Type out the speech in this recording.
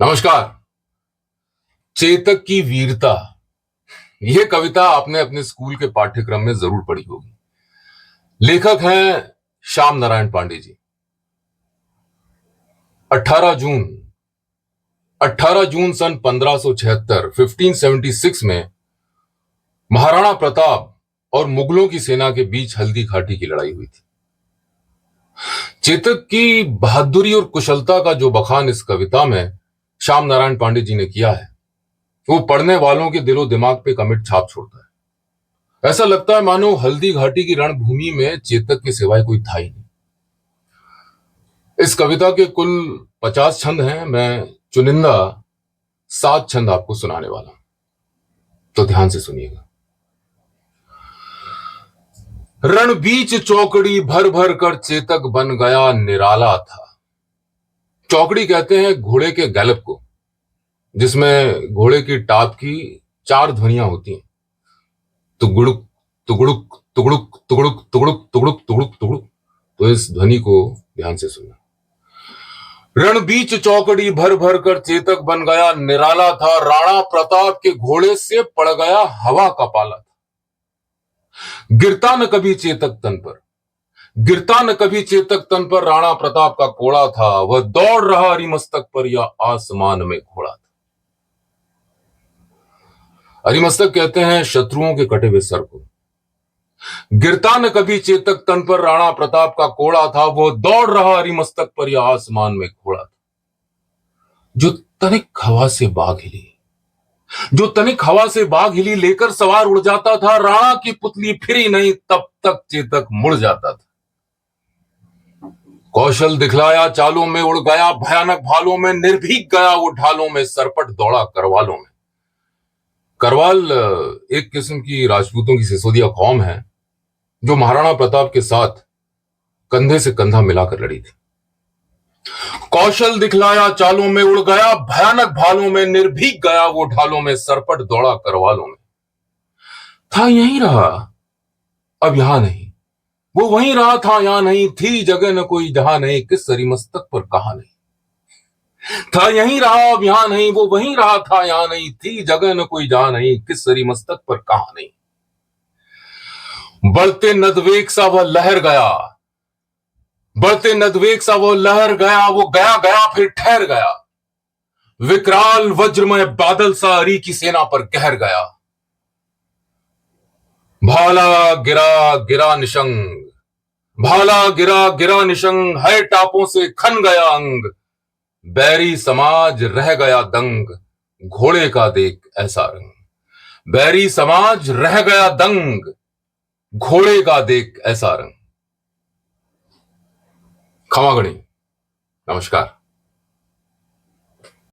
नमस्कार। चेतक की वीरता, यह कविता आपने अपने स्कूल के पाठ्यक्रम में जरूर पढ़ी होगी। लेखक हैं श्याम नारायण पांडे जी। 18 जून 18 जून सन 1576 1576 में महाराणा प्रताप और मुगलों की सेना के बीच हल्दी घाटी की लड़ाई हुई थी। चेतक की बहादुरी और कुशलता का जो बखान इस कविता में श्याम नारायण पांडे जी ने किया है, वो पढ़ने वालों के दिलो दिमाग पे कमिट छाप छोड़ता है। ऐसा लगता है मानो हल्दी घाटी की रणभूमि में चेतक के सिवाय कोई था ही नहीं। इस कविता के कुल 50 छंद हैं। मैं चुनिंदा 7 छंद आपको सुनाने वाला हूं, तो ध्यान से सुनिएगा। रण बीच चौकड़ी भर भर कर चेतक बन गया निराला था। चौकड़ी कहते हैं घोड़े के गैलप को, जिसमें घोड़े की टाप की 4 ध्वनियां होती हैं, तुगड़ुक तुगड़ुक तुगड़ुक तुगड़ुक तुगड़ुक तुगड़ुक तुगड़ुक तुगड़ुक। तो इस ध्वनि को ध्यान से सुनना। रण बीच चौकड़ी भर भर कर चेतक बन गया निराला था, राणा प्रताप के घोड़े से पड़ गया हवा का पाला था। गिरता न कभी चेतक तन पर, गिरता न कभी चेतक तन पर, राणा प्रताप का कोड़ा था। वह दौड़ रहा अरिमस्तक पर या आसमान में घोड़ा था। अरिमस्तक कहते हैं शत्रुओं के कटे हुए सर को। गिरता न कभी चेतक तन पर, राणा प्रताप का कोड़ा था। वो दौड़ रहा अरिमस्तक पर या आसमान में घोड़ा था। जो तनिक हवा से बाग हिली, जो तनिक हवा से बाग हिली, लेकर सवार उड़ जाता था। राणा की पुतली फिरी नहीं, तब तक चेतक मुड़ जाता था। कौशल दिखलाया चालों में, उड़ गया भयानक भालों में, निर्भीक गया वो ढालों में, सरपट दौड़ा करवालों में। करवाल एक किस्म की राजपूतों की सिसोदिया कौम है, जो महाराणा प्रताप के साथ कंधे से कंधा मिलाकर लड़ी थी। कौशल दिखलाया चालों में, उड़ गया भयानक भालों में, निर्भीक गया वो ढालों में, सरपट दौड़ा करवालों में। था यहीं रहा अब यहां नहीं, वो वहीं रहा था यहां नहीं, थी जगह न कोई जहां नहीं, किस अरिमस्तक पर कहा नहीं। था यहीं रहा अब यहां नहीं, वो वहीं रहा था यहां नहीं, थी जगह न कोई जहां नहीं, किस अरिमस्तक पर कहा नहीं। बढ़ते नदवेग सा वह लहर गया, बढ़ते नदवेग सा वो लहर गया, वो गया गया फिर ठहर गया। विकराल वज्रमय बादल सा अरी की सेना पर कहर गया। भाला गिरा गिरा निशंग, भाला गिरा गिरा निशंग, है टापों से खन गया अंग। बैरी समाज रह गया दंग, घोड़े का देख ऐसा रंग। बैरी समाज रह गया दंग, घोड़े का देख ऐसा रंग। खमागणी। नमस्कार।